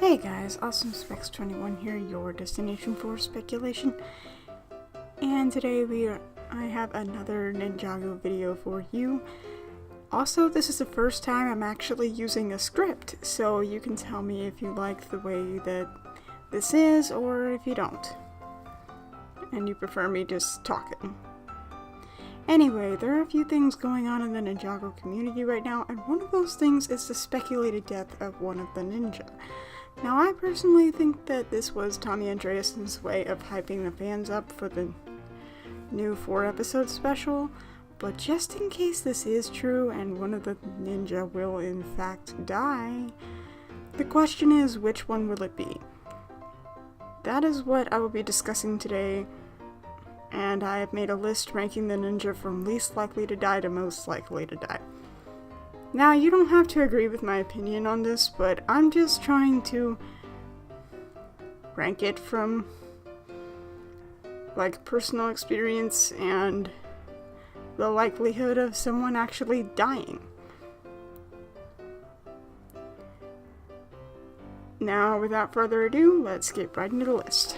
Hey guys, AwesomeSpecs21 here, your destination for speculation. And today I have another Ninjago video for you. Also, this is the first time I'm actually using a script, so you can tell me if you like the way that this is or if you don't. And you prefer me just talking. Anyway, there are a few things going on in the Ninjago community right now, and one of those things is the speculated death of one of the ninja. Now, I personally think that this was Tommy Andreasen's way of hyping the fans up for the new 4-episode special, but just in case this is true and one of the ninja will in fact die, the question is, which one will it be? That is what I will be discussing today, and I have made a list ranking the ninja from least likely to die to most likely to die. Now, you don't have to agree with my opinion on this, but I'm just trying to rank it from, like, personal experience and the likelihood of someone actually dying. Now, without further ado, let's get right into the list.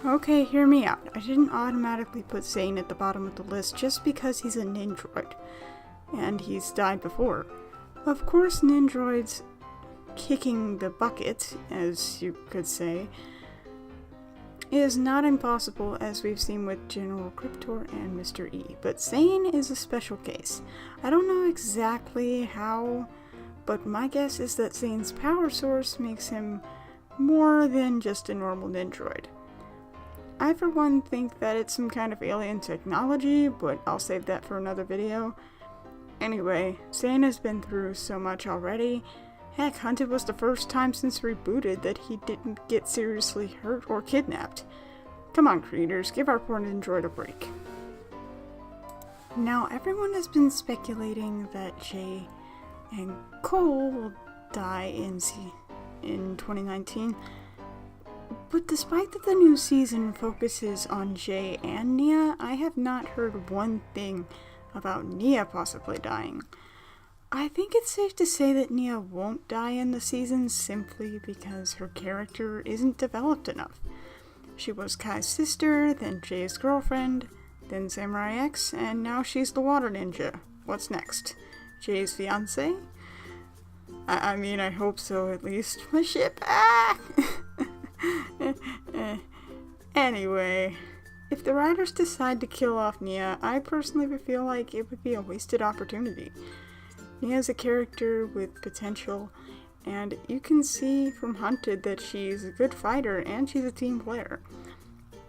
Okay, hear me out. I didn't automatically put Sane at the bottom of the list just because he's a Nindroid, and he's died before. Of course, Nindroids kicking the bucket, as you could say, is not impossible, as we've seen with General Cryptor and Mr. E, but Sane is a special case. I don't know exactly how, but my guess is that Sane's power source makes him more than just a normal Nindroid. I for one think that it's some kind of alien technology, but I'll save that for another video. Anyway, Sane has been through so much already. Heck, Hunted was the first time since Rebooted that he didn't get seriously hurt or kidnapped. Come on, creators, give our poor Nindroid a break. Now, everyone has been speculating that Jay and Cole will die in 2019. But despite that the new season focuses on Jay and Nia, I have not heard one thing about Nia possibly dying. I think it's safe to say that Nia won't die in the season simply because her character isn't developed enough. She was Kai's sister, then Jay's girlfriend, then Samurai X, and now she's the water ninja. What's next? Jay's fiancé? I mean, I hope so at least. My ship! Ah! Anyway, if the writers decide to kill off Nia, I personally would feel like it would be a wasted opportunity. Nia's a character with potential, and you can see from Hunted that she's a good fighter and she's a team player.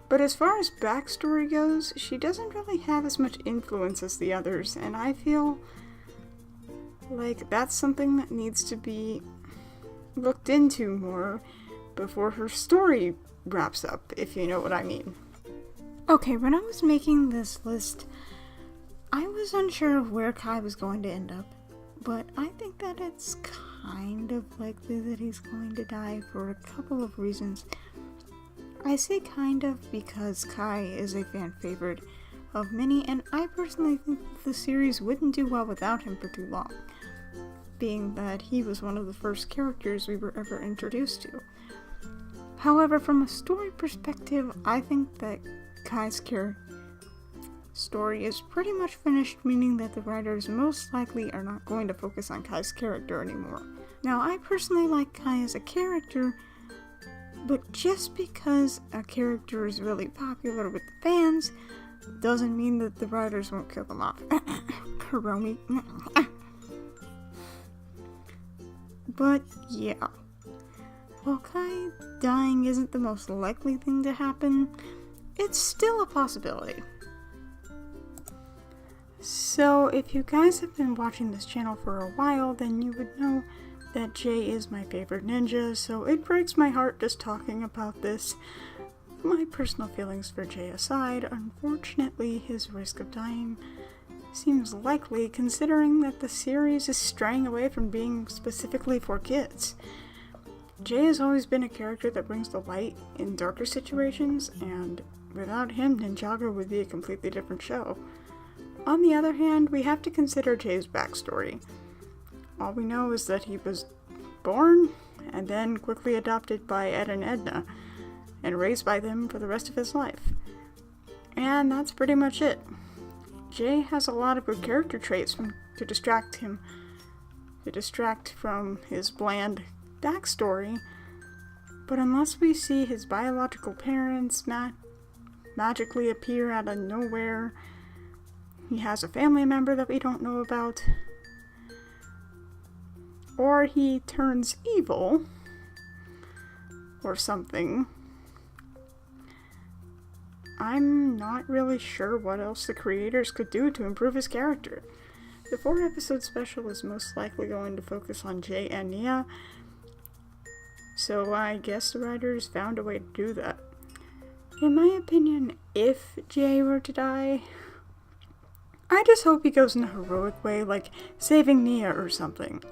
But as far as backstory goes, she doesn't really have as much influence as the others, and I feel like that's something that needs to be looked into more before her story wraps up, if you know what I mean. Okay, when I was making this list, I was unsure of where Kai was going to end up, but I think that it's kind of likely that he's going to die for a couple of reasons. I say kind of because Kai is a fan favorite of many, and I personally think the series wouldn't do well without him for too long, being that he was one of the first characters we were ever introduced to. However, from a story perspective, I think that Kai's story is pretty much finished, meaning that the writers most likely are not going to focus on Kai's character anymore. Now, I personally like Kai as a character, but just because a character is really popular with the fans doesn't mean that the writers won't kill them off. Kuromi. But yeah. While Kai dying isn't the most likely thing to happen, it's still a possibility. So, if you guys have been watching this channel for a while, then you would know that Jay is my favorite ninja, so it breaks my heart just talking about this. My personal feelings for Jay aside, unfortunately his risk of dying seems likely considering that the series is straying away from being specifically for kids. Jay has always been a character that brings the light in darker situations, and without him, Ninjago would be a completely different show. On the other hand, we have to consider Jay's backstory. All we know is that he was born and then quickly adopted by Ed and Edna, and raised by them for the rest of his life. And that's pretty much it. Jay has a lot of good character traits to distract from his bland backstory, but unless we see his biological parents magically appear out of nowhere, he has a family member that we don't know about, or he turns evil, or something, I'm not really sure what else the creators could do to improve his character. The 4-episode special is most likely going to focus on Jay and Nia, so I guess the writers found a way to do that. In my opinion, if Jay were to die, I just hope he goes in a heroic way, like saving Nia or something.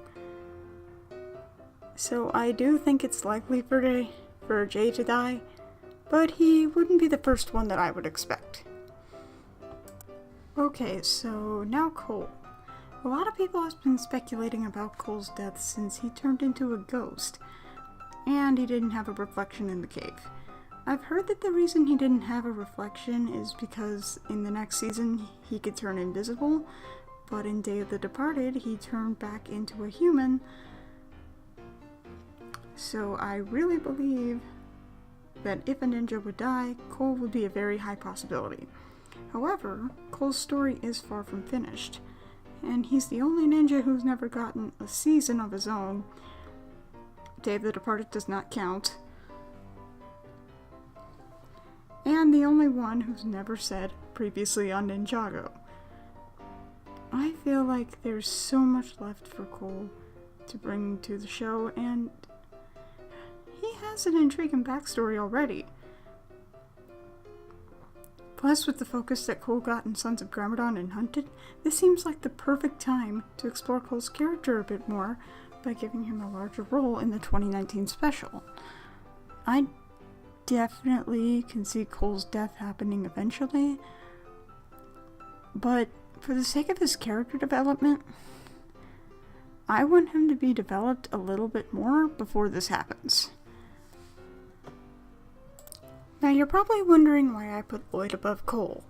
So I do think it's likely for Jay to die, but he wouldn't be the first one that I would expect. Okay, so now Cole. A lot of people have been speculating about Cole's death since he turned into a ghost, and he didn't have a reflection in the cave. I've heard that the reason he didn't have a reflection is because in the next season he could turn invisible, but in Day of the Departed he turned back into a human. So I really believe that if a ninja would die, Cole would be a very high possibility. However, Cole's story is far from finished, and he's the only ninja who's never gotten a season of his own. Day of the Departed does not count. And the only one who's never said previously on Ninjago. I feel like there's so much left for Cole to bring to the show, and he has an intriguing backstory already. Plus, with the focus that Cole got in Sons of Garmadon and Hunted, this seems like the perfect time to explore Cole's character a bit more by giving him a larger role in the 2019 special. I definitely can see Cole's death happening eventually, but for the sake of his character development, I want him to be developed a little bit more before this happens. Now you're probably wondering why I put Lloyd above Cole.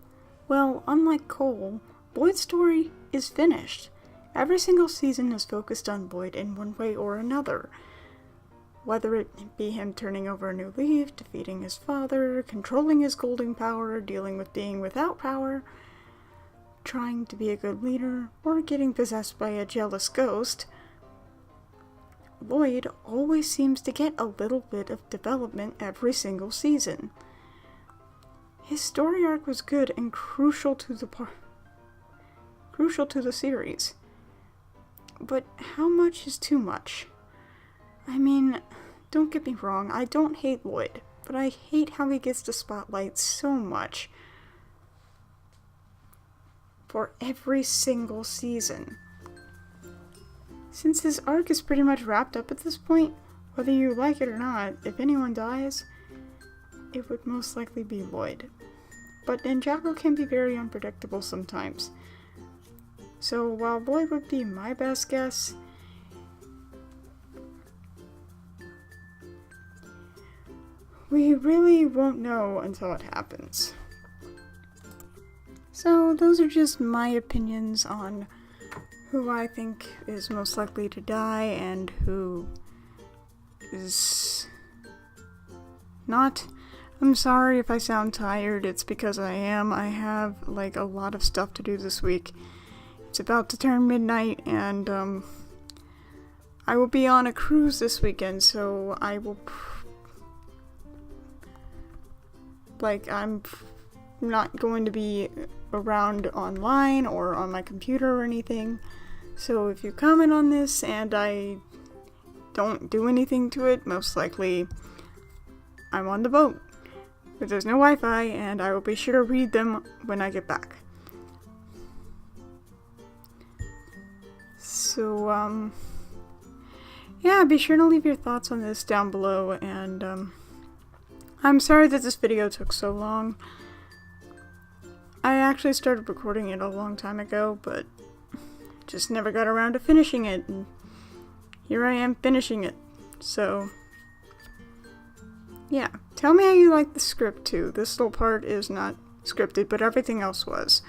Well, unlike Cole, Lloyd's story is finished. Every single season is focused on Lloyd in one way or another. Whether it be him turning over a new leaf, defeating his father, controlling his golden power, dealing with being without power, trying to be a good leader, or getting possessed by a jealous ghost, Lloyd always seems to get a little bit of development every single season. His story arc was good and crucial to the series. But how much is too much? I mean, don't get me wrong, I don't hate Lloyd, but I hate how he gets the spotlight so much for every single season. Since his arc is pretty much wrapped up at this point, whether you like it or not, if anyone dies, it would most likely be Lloyd. But Ninjago can be very unpredictable sometimes. So while Lloyd would be my best guess, we really won't know until it happens. So those are just my opinions on who I think is most likely to die and who is not. I'm sorry if I sound tired, it's because I am. I have a lot of stuff to do this week. It's about to turn midnight, and I will be on a cruise this weekend, so I will I'm not going to be around online or on my computer or anything. So if you comment on this and I don't do anything to it, most likely I'm on the boat. But there's no Wi-Fi, and I will be sure to read them when I get back. So, yeah, be sure to leave your thoughts on this down below, and, I'm sorry that this video took so long. I actually started recording it a long time ago, but just never got around to finishing it, and here I am finishing it. So, yeah. Tell me how you like the script too. This little part is not scripted, but everything else was.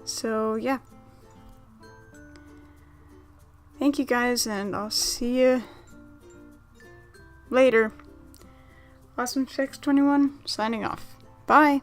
So, yeah. Thank you guys, and I'll see you later. Awesome621 signing off. Bye.